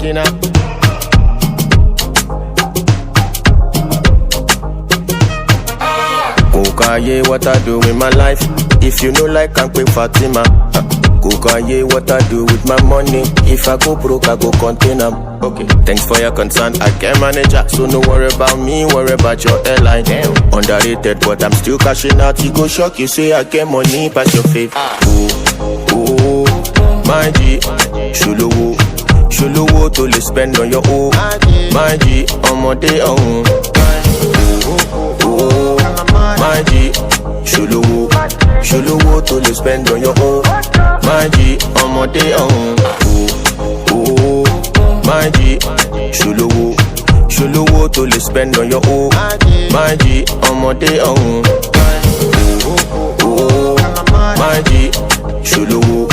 container. Kokaye, what I do with my life. If you know like I'm quick Fatima. Kokaye, what I do with my money. If I go broke, I go container. Okay, thanks for your concern. I can manage it, so no worry about me, worry about your airline. Underrated, but I'm still cashing out. You go shock, you say I get money past your faith. Oh, my G, Shuluwo to le spend on your own. My G, on my day on. Oh, my G, Shuluwo to le spend on your own. My G, on my day on. Oh, my G, Shuluwo to le spend on your own. My G, on my day on. Oh, my G, Shuluwo.